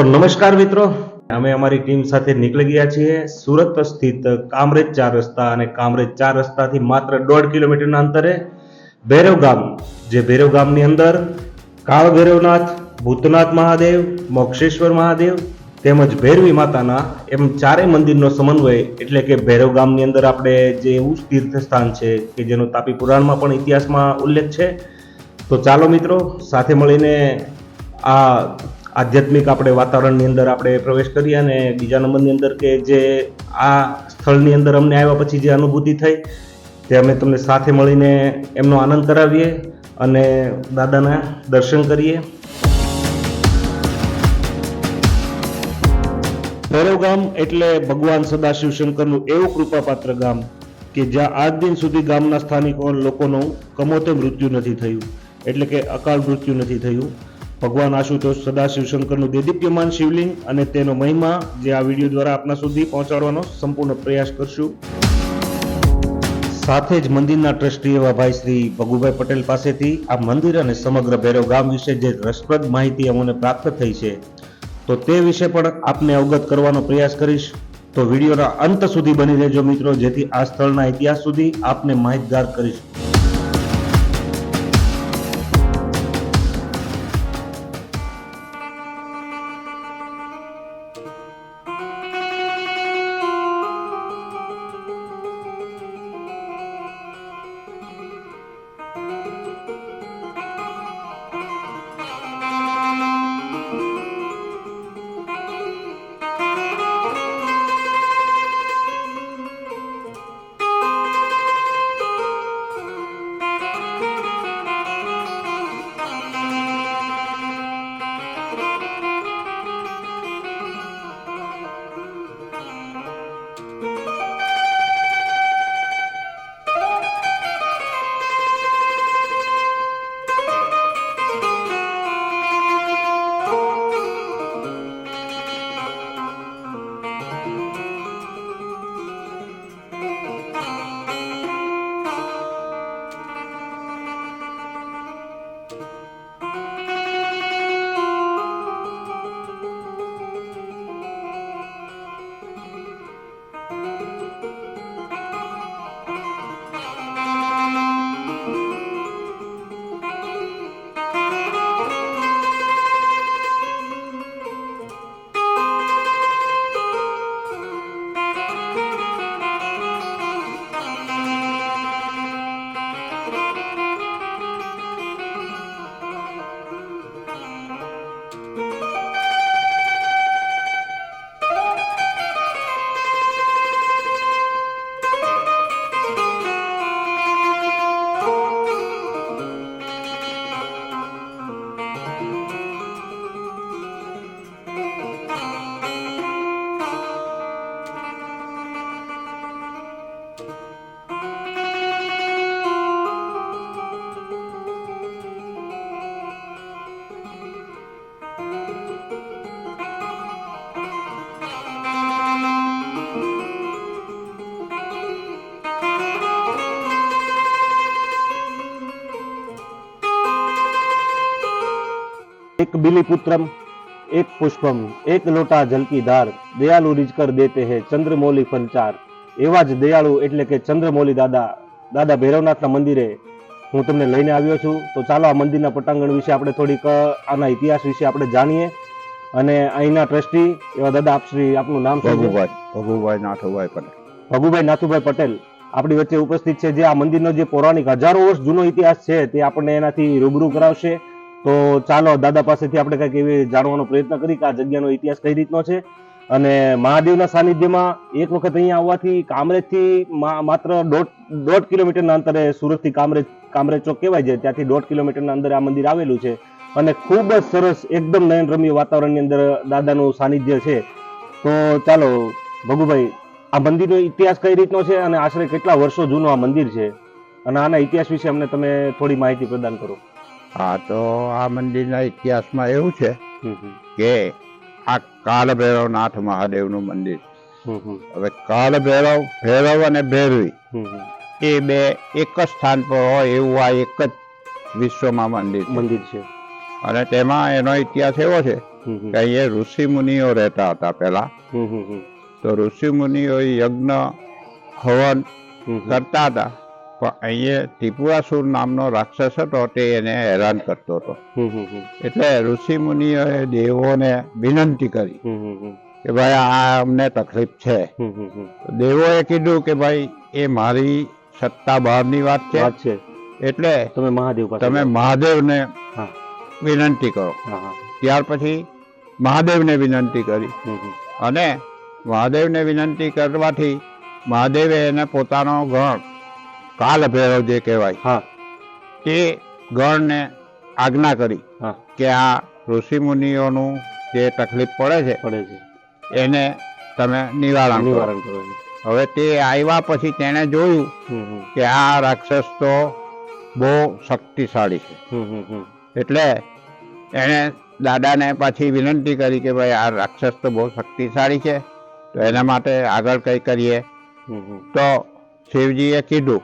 તો નમસ્કાર મિત્રો, અમે અમારી ટીમ સાથે નીકળી ગયા છીએ સુરત સ્થિત કામરેજ 4 રસ્તા અને કામરેજ 4 રસ્તાથી માત્ર 1.5 કિલોમીટરના અંતરે ભૈરવ ગામ, જે ભૈરવ ગામની અંદર કાળ ભૈરવનાથ, ભૂતનાથ મહાદેવ, મોક્ષેશ્વર મહાદેવ તેમજ ભૈરવી માતાના એમ ચારેય મંદિરનો સમન્વય એટલે કે ભૈરવ ગામની અંદર આપણે જે એવું તીર્થ સ્થાન છે કે જેનો તાપી પુરાણમાં પણ ઇતિહાસમાં ઉલ્લેખ છે. તો ચાલો મિત્રો, સાથે મળીને આ આધ્યાત્મિક આપણે વાતાવરણની અંદર આપણે પ્રવેશ કરીએ અને બીજા નંબરની અંદર કે જે આ સ્થળની અંદર અમને આવ્યા પછી જે અનુભૂતિ થઈ તે અમે તમને સાથે મળીને એમનો આનંદ કરાવીએ અને દાદાના દર્શન કરીએ. ભૈરવ ગામ એટલે ભગવાન સદાશિવ શંકરનું એવું કૃપાપાત્ર ગામ કે જ્યાં આજ દિન સુધી ગામના સ્થાનિકો લોકોનું કમોતે મૃત્યુ નથી થયું, એટલે કે અકાળ મૃત્યુ નથી થયું. ભગવાન આશુતોષ સદાશિવ શંકરનું દેદીપ્યમાન શિવલિંગ અને તેનો મહિમા જે આ વિડીયો દ્વારા આપના સુધી પહોંચાડવાનો સંપૂર્ણ પ્રયાસ કરશું. સાથે જ મંદિરના ટ્રસ્ટી એવા ભાઈ શ્રી ભગુભાઈ પટેલ પાસેથી આ મંદિર અને સમગ્ર ભૈરવ ગામ વિશે જે રસપ્રદ માહિતી અમને પ્રાપ્ત થઈ છે તો તે વિશે પણ આપને અવગત કરવાનો પ્રયાસ કરીશ. તો વિડીયોના અંત સુધી બની રહેજો મિત્રો, જેથી આ સ્થળના ઇતિહાસ સુધી આપને માહિતગાર કરીશ. एक बिली पुत्रम एक पुष्पम एक लोटा जलकी धार दयालु रिज कर देते हैं चंद्रमौली फंचार. એવા જ દયાળુ એટલે કે ચંદ્રમૌલી દાદા ભૈરવનાથના મંદિરે હું તમને લઈને આવ્યો છું. તો ચાલો આ મંદિરના પટાંગણ વિશે આપણે થોડીક આના ઇતિહાસ વિશે આપણે જાણીએ. અને અહીંના ટ્રસ્ટી એવા દાદા આપનું નામ શું? ભગુભાઈ નાથુભાઈ પટેલ. ભગુભાઈ નાથુભાઈ પટેલ આપણી વચ્ચે ઉપસ્થિત છે, જે આ મંદિરનો જે પૌરાણિક હજારો વર્ષ જૂનો ઇતિહાસ છે તે આપણને એનાથી રૂબરૂ કરાવશે. તો ચાલો દાદા પાસેથી આપણે કંઈક એવી જાણવાનો પ્રયત્ન કરી કે આ જગ્યાનો ઇતિહાસ કઈ રીતનો છે. અને મહાદેવના સાનિધ્યમાં એક વખત અહીંયા આવવાથી કામરેજથી માત્ર 1.5 કિલોમીટરના અંતરે સુરતથી કામરેજ ચોક કહેવાય છે, ત્યાંથી 1.5 કિલોમીટરના અંદર આ મંદિર આવેલું છે. અને ખૂબ જ સરસ એકદમ નયનરમ્ય વાતાવરણની અંદર દાદાનું સાનિધ્ય છે. તો ચાલો ભગુભાઈ, આ મંદિરનો ઇતિહાસ કઈ રીતનો છે અને આશરે કેટલા વર્ષો જૂનો આ મંદિર છે, અને આના ઇતિહાસ વિશે અમને તમે થોડી માહિતી પ્રદાન કરો. હા, તો આ મંદિરના ઇતિહાસમાં એવું છે કે આ કાળ ભૈરવનાથ મહાદેવનું મંદિર. હવે કાળ ભૈરવ અને ભૈરવી એ બે એક જ સ્થાન પર હોય એવું આ એક જ વિશ્વમાં મંદિર છે. અને તેમાં એનો ઇતિહાસ એવો છે કે અહીંયા ઋષિ મુનિઓ રહેતા હતા પેલા. તો ઋષિ મુનિઓ યજ્ઞ હવન કરતા હતા, પણ અહીંયા ત્રિપુરાસુર નામનો રાક્ષસ હતો તે એને હેરાન કરતો હતો. એટલે ઋષિ મુનિઓએ દેવોને વિનંતી કરી કે ભાઈ આ અમને તકલીફ છે. દેવોએ કીધું કે ભાઈ એ મારી સત્તા બહારની વાત છે, એટલે તમે મહાદેવને વિનંતી કરો. ત્યાર પછી મહાદેવને વિનંતી કરી, અને મહાદેવને વિનંતી કરવાથી મહાદેવે એને પોતાનો ગણ કાલ ભૈરવ જે કહેવાય તે ગણને આજ્ઞા કરી કે આ ઋષિ મુનિઓનું જે તકલીફ પડે છે એને તમે નિવારણ કરો. હવે તે આવ્યા પછી તેણે જોયું કે આ રાક્ષસ તો બહુ શક્તિશાળી છે. એટલે એણે દાદાને પાછી વિનંતી કરી કે ભાઈ આ રાક્ષસ તો બહુ શક્તિશાળી છે, તો એના માટે આગળ કંઈ કરીએ. તો શિવજીએ કીધું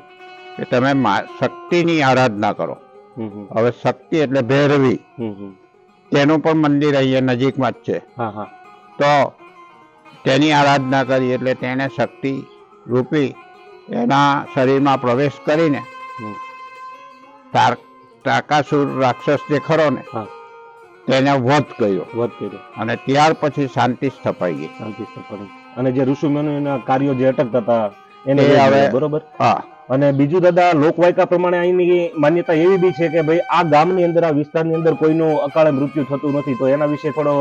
કે તમે શક્તિની આરાધના કરો. હવે શક્તિ એટલે ભૈરવી, તેનું પણ મંદિર અહીંયા નજીકમાં જ છે. તો તેની આરાધના કરી એટલે તેણે શક્તિ રૂપી એના શરીરમાં પ્રવેશ કરીને તારકાસુર રાક્ષસ જે ખરો ને તેને વધ કર્યો, અને ત્યાર પછી શાંતિ સ્થપાઈ ગઈ. અને જે ઋષિમુનિઓના કાર્યો જે અટકતા હતા એને હવે બરોબર. અને બીજું દાદા, લોકવાયકા પ્રમાણે અહીંની માન્યતા એવી બી છે કે ભાઈ આ ગામની અંદર, આ વિસ્તારની અંદર કોઈનું અકાળે મૃત્યુ થતું નથી. તો એના વિશે થોડો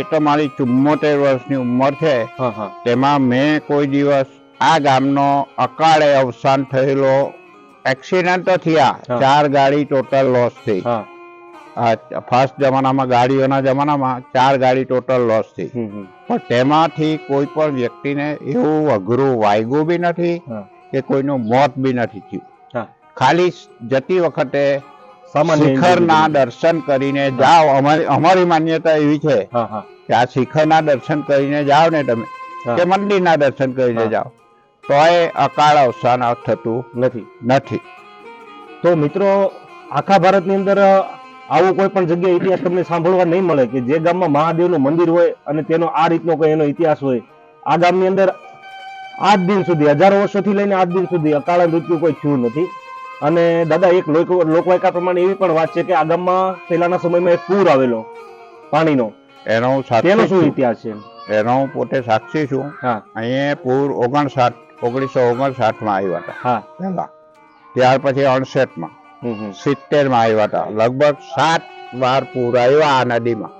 એ તો મારી 74 વર્ષની ઉંમર છે, તેમાં મેં કોઈ દિવસ આ ગામનો અકાળે અવસાન થયેલો એક્સિડન્ટ તો થયા, 4 ગાડી ટોટલ લોસ થઈ. ફર્સ્ટ જમાનામાં ગાડીઓના જમાનામાં 4 ગાડી ટોટલ લોસ થઈ, પણ તેમાંથી કોઈ પણ વ્યક્તિને એવું અઘરું વાગ્યું બી નથી કે કોઈનું મોત બી નથી થયું. ખાલી જતી વખતે શિખરના દર્શન કરીને જાઓ. અમારી માન્યતા એવી છે કે આ શિખરના દર્શન કરીને જાઓ ને તમે, કે મંદિરના દર્શન કરીને જાઓ, તો એ અકાળ અવસાન થતું નથી. તો મિત્રો, આખા ભારતની અંદર આવું કોઈ પણ જગ્યાએ ઇતિહાસ તમને સાંભળવા નહીં મળે કે જે ગામમાં મહાદેવનું મંદિર હોય અને તેનો આ રીતનો કોઈ એનો ઇતિહાસ હોય. આ ગામની અંદર આજ દિન સુધી, હજારો વર્ષોથી લઈને આજ દિન સુધી અકાળે મૃત્યુ કોઈ થયું નથી. અને દાદા, એક લોકવાયકા પ્રમાણે એવી પણ વાત છે કે આ ગામમાં પહેલાના સમયમાં એક પૂર આવેલો પાણીનો, તેનો શું ઇતિહાસ છે? એનો હું પોતે સાક્ષી છું. અહીંયા પૂર 1959 માં આવ્યા હતા પહેલા, ત્યાર પછી 68 માં, 70 માં આવ્યા હતા. લગભગ 7 વાર પૂર આવ્યા આ નદીમાં,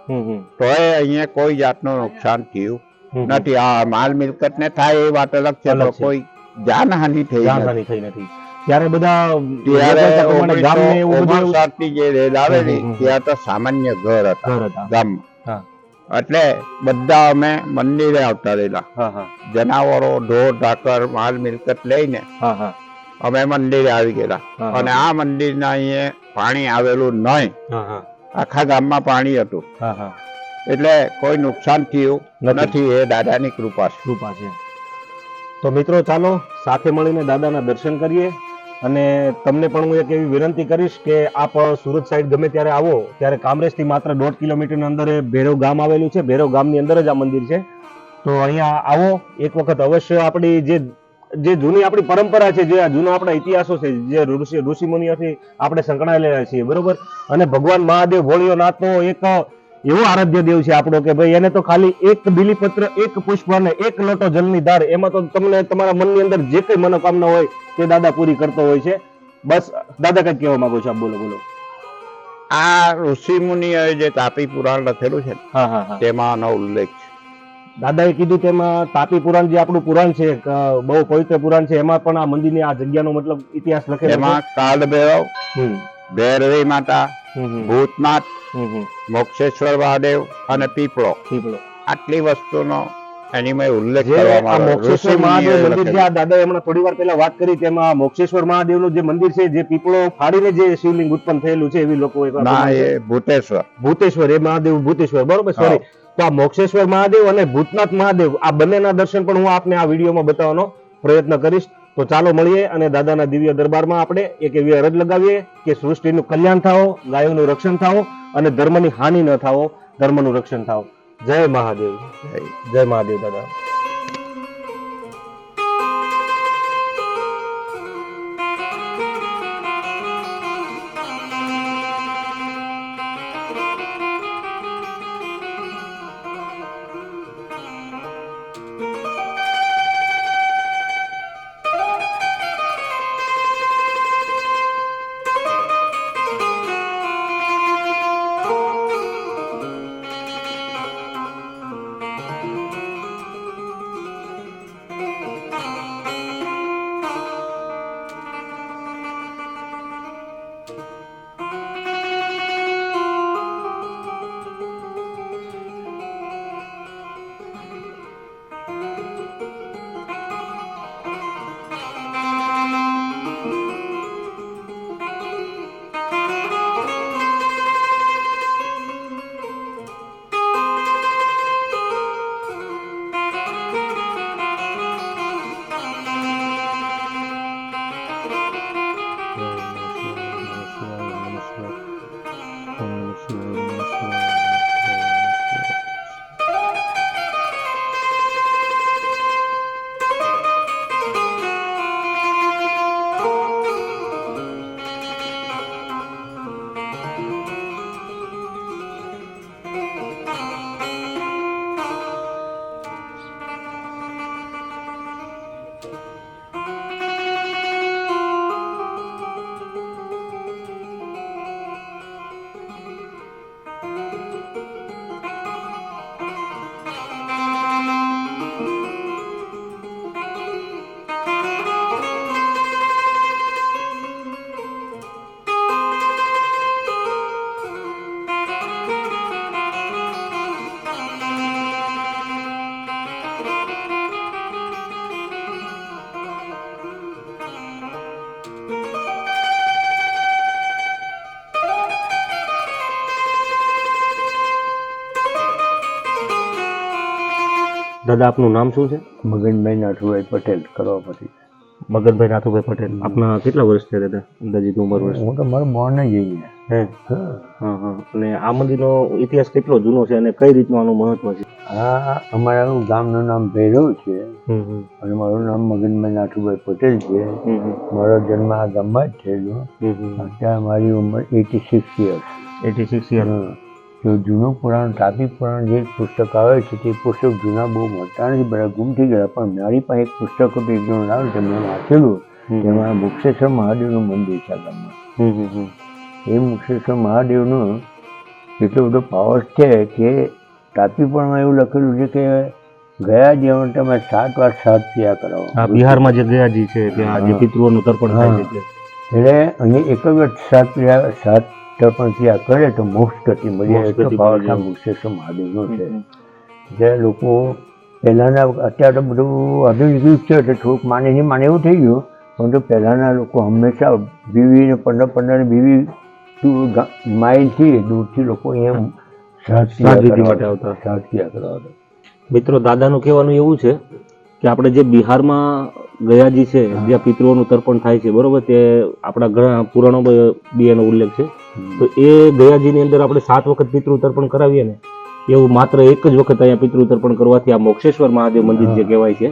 તો અહીંયા કોઈ જાતનું નુકસાન થયું નથી. આ માલ મિલકત ને થાય એ વાત અલગ છે, તો કોઈ જાનહાનિ થઈ નથી. ત્યારે બધા 1959 ની જે રેલ આવેલી ત્યાં તો સામાન્ય ઘર હતા ગામમાં. એટલે બધા અમે મંદિરે આવતા રહેલા, જનાવરો, ઢોર ઢાકર, માલ મિલકત લઈને અમે મંદિરે આવી ગયેલા. અને આ મંદિરના અહીંયા પાણી આવેલું નહીં, આખા ગામમાં પાણી હતું, એટલે કોઈ નુકસાન થયું નથી. એ દાદાની કૃપા છે. તો મિત્રો, ચાલો સાથે મળીને દાદાના દર્શન કરીએ. અને તમને પણ હું એક એવી વિનંતી કરીશ કે આપ સુરત સાઈડ ગમે ત્યારે આવો ત્યારે કામરેજથી માત્ર 1.5 કિલોમીટરની અંદર ભૈરવ ગામ આવેલું છે. ભૈરવ ગામની અંદર જ આ મંદિર છે. તો અહીંયા આવો એક વખત અવશ્ય. આપણી જે જૂની આપણી પરંપરા છે, જે જૂના આપણા ઇતિહાસો છે, જે ઋષિ મુનિઓથી આપણે સંકળાયેલા છીએ, બરોબર. અને ભગવાન મહાદેવ ભોળિયોનાથનો એક એવો આરાધ્ય દેવ છે આપણો કે ભાઈ એને તો ખાલી એક બીલીપત્ર, એક પુષ્પ અને એક લોટો જલની ધાર, એમાં તો તમને તમારા મનની અંદર જે કઈ મનોકામના હોય તે દાદા પૂરી કરતો હોય છે. બસ દાદા, કઈ કહેવા માંગો છો આપ? બોલો. આ ઋષિ મુનિઓએ જે તાપી પુરાણ લખેલું છે તેમાં આનો ઉલ્લેખ છે. દાદાએ કીધું તેમાં તાપી પુરાણ, જે આપણું પુરાણ છે, બહુ પવિત્ર પુરાણ છે, એમાં પણ આ મંદિરની, આ જગ્યાનો મતલબ ઇતિહાસ લખેલો. એમાં કાળ ભૈરવ, ભૈરવી માતા, ભૂતનાથ, મોક્ષેશ્વર મહાદેવ અને પીપળો, આટલી વસ્તુનો એની ઉલ્લેખ કરવામાં આવ્યો. મોક્ષેશ્વર મહાદેવ મંદિર, જે આ દાદાએ હમણાં થોડી વાર પહેલા વાત કરી, તેમાં મોક્ષેશ્વર મહાદેવનું જે મંદિર છે, જે પીપળો ફાડીને જે શિવલિંગ ઉત્પન્ન થયેલું છે, એવી લોકો ના, એ ભૂતેશ્વર, એ મહાદેવ ભૂતેશ્વર, બરોબર, સોરી. તો આ મોક્ષેશ્વર મહાદેવ અને ભૂતનાથ મહાદેવ, આ બંનેના દર્શન પણ હું આપને આ વિડીયોમાં બતાવવાનો પ્રયત્ન કરીશ. તો ચાલો મળીએ અને દાદાના દિવ્ય દરબારમાં આપણે એક એવી અરજ લગાવીએ કે સૃષ્ટિનું કલ્યાણ થાઓ, ગાયોનું રક્ષણ થાઓ અને ધર્મની હાનિ ન થાઓ. ધર્મનું રક્ષણ થાવ. જય મહાદેવ. જય મહાદેવ દાદા. દાદા આપનું નામ શું છે? મગનભાઈ નાથુભાઈ પટેલ કરોપતિ. મગનભાઈ નાથુભાઈ પટેલ. આપના કેટલા વર્ષ છે દાદા? અંદાજિત ઉંમર વર્ષ? હું તો મારું બોર્ન જ અહીંયા. હે? હા હા. અને આ મંદિરનો ઇતિહાસ કેટલો જૂનો છે અને કઈ રીતનું આનું મહત્વ છે? આ અમારા ગામનું નામ ભૈરવ છે અને મારું નામ મગનભાઈ નાથુભાઈ પટેલ છે. મારો જન્મ આ ગામમાં જ થયેલો. અત્યારે મારી ઉંમર 86 યર્સ. 86 યર. જો જૂનું પુરાણ તાપી પુરાણ જે પુસ્તક આવે છે તે પુસ્તક જૂના બહુ મોટા નથી, બધા ગુમ થઈ ગયા. પણ મારી પાસે એક પુસ્તક હતું એકનું નામ છે, મેં વાંચેલું. તેમાં મુક્ષેશ્વર મહાદેવનું મંદિર છે આ ગામમાં. એ મુક્ષેશ્વર મહાદેવનું એટલો બધો પાવર છે કે તાપી પુરાણમાં એવું લખેલું છે કે ગયા જીવન તમે 7 વાર 7 ક્રિયા કરાવો. આ બિહારમાં જે ગયાજી છે ત્યાં જે પિતૃઓનું તર્પણ થાય છે એટલે અહીંયા એક જ વાર 7 તર્પણ ક્રિયા કરે તો મોક્ષ ગતિ મળી. એટલો પાવર મુક્ષેશ્વર મહાદેવનો છે. જે લોકો પહેલાના, અત્યારે તો બધું આધુનિક યુગ છે એટલે થોડુંક માને નહીં માને એવું થઈ ગયું, પરંતુ પહેલાના લોકો હંમેશા 15 માઇલથી દૂરથી લોકો અહીંયા શ્રાદ્ધ માટે આવતા. ક્રિયા કરવા. મિત્રો દાદાનું કહેવાનું એવું છે કે આપણે જે બિહારમાં ગયાજી છે જ્યાં પિતૃઓનું તર્પણ થાય છે, બરોબર, તે આપણા ઘણા પુરાણો બી એનો ઉલ્લેખ છે. તો એ ગયાજીની અંદર આપણે 7 વખત પિતૃ તર્પણ કરાવીએ ને, એવું માત્ર એક જ વખત અહીંયા પિતૃ તર્પણ કરવાથી આ મોક્ષેશ્વર મહાદેવ મંદિર જે કહેવાય છે,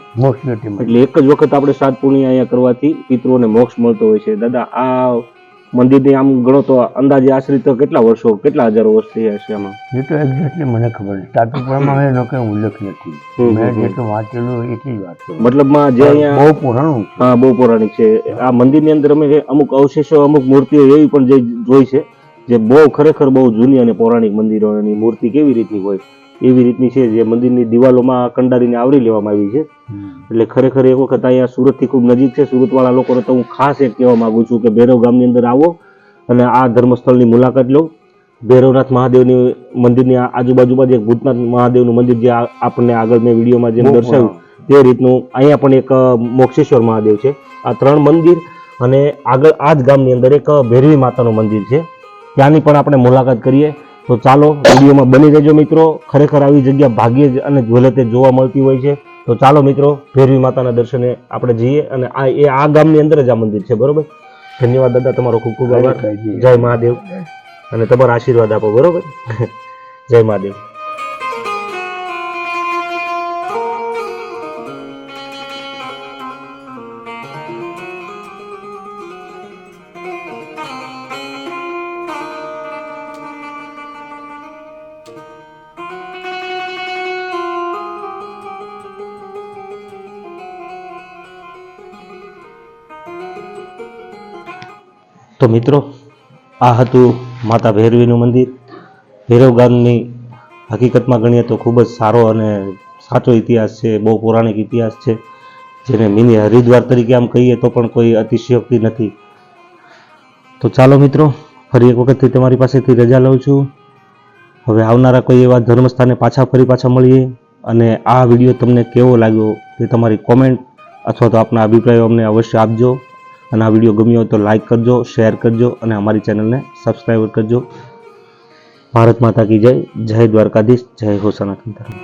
એટલે એક જ વખત આપણે 7 પુણ્ય અહીંયા કરવાથી પિતૃઓને મોક્ષ મળતો હોય છે. દાદા આ મંદિરની આમ ગણો તો અંદાજે આશરે તો કેટલા વર્ષો, કેટલા હજારો વર્ષ થયા હશે આમાં? એ તો એક્ઝેક્ટલી મને ખબર નથી. તાપીપુરામાં એનો કઈ ઉલ્લેખ નથી. મેં જેટલું વાંચેલું એટલી જ વાત કરું. મતલબમાં જે અહીંયા બહુ પૌરાણિક છે. હા, બહુ પૌરાણિક છે. આ મંદિરની અંદર અમે અમુક અવશેષો, અમુક મૂર્તિઓ એવી પણ જે જોઈ છે જે બહુ ખરેખર બહુ જૂની અને પૌરાણિક મંદિરોની મૂર્તિ કેવી રીતની હોય એવી રીતની છે, જે મંદિરની દિવાલોમાં કંડારીને આવરી લેવામાં આવી છે. એટલે ખરેખર એક વખત અહીંયા સુરતથી ખૂબ નજીક છે. સુરતવાળા લોકોને તો હું ખાસ એક કહેવા માંગુ છું કે ભૈરવ ગામની અંદર આવો અને આ ધર્મસ્થળની મુલાકાત લો. ભૈરવનાથ મહાદેવની મંદિરની આજુબાજુમાં જે ભૂતનાથ મહાદેવનું મંદિર જે આપણને આગળ મેં વિડીયોમાં જેમ દર્શાવ્યું તે રીતનું અહીંયા પણ એક મોક્ષેશ્વર મહાદેવ છે. આ 3 મંદિર અને આગળ આ જ ગામની અંદર એક ભૈરવી માતાનું મંદિર છે, ત્યાંની પણ આપણે મુલાકાત કરીએ. તો ચાલો વિડીયોમાં બની રહેજો મિત્રો. ખરેખર આવી જગ્યા ભાગ્યે જ અને જ્વલતે જોવા મળતી હોય છે. તો ચાલો મિત્રો ભૈરવી માતાના દર્શને આપણે જઈએ. અને આ ગામની અંદર જ આ મંદિર છે, બરોબર. ધન્યવાદ દાદા, તમારો ખૂબ ખૂબ આભાર. જય મહાદેવ અને તમારા આશીર્વાદ આપો, બરોબર. જય મહાદેવ. તો મિત્રો, આ હતું માતા ભૈરવીનું મંદિર. ભૈરવ ગામની હકીકતમાં ગણીએ તો ખૂબ જ સારો અને સાચો ઇતિહાસ છે, બહુ પૌરાણિક ઇતિહાસ છે, જેને મિની હરિદ્વાર તરીકે આમ કહીએ તો પણ કોઈ અતિશયોક્તિ નથી. તો ચાલો મિત્રો, ફરી એક વખતથી તમારી પાસેથી રજા લઉં છું. હવે આવનારા કોઈ એવા ધર્મસ્થાને ફરી પાછા મળીએ. અને આ વિડીયો તમને કેવો લાગ્યો તે તમારી કોમેન્ટ અથવા તો આપના અભિપ્રાયો અમને અવશ્ય આપજો. અને આ વિડીયો ગમ્યો હોય તો લાઈક કરજો, શેર કરજો અને અમારી ચેનલને સબસ્ક્રાઈબ કરજો. ભારત માતા કી જય. જય દ્વારકાધીશ. જય હો સનાતન ધર્મ.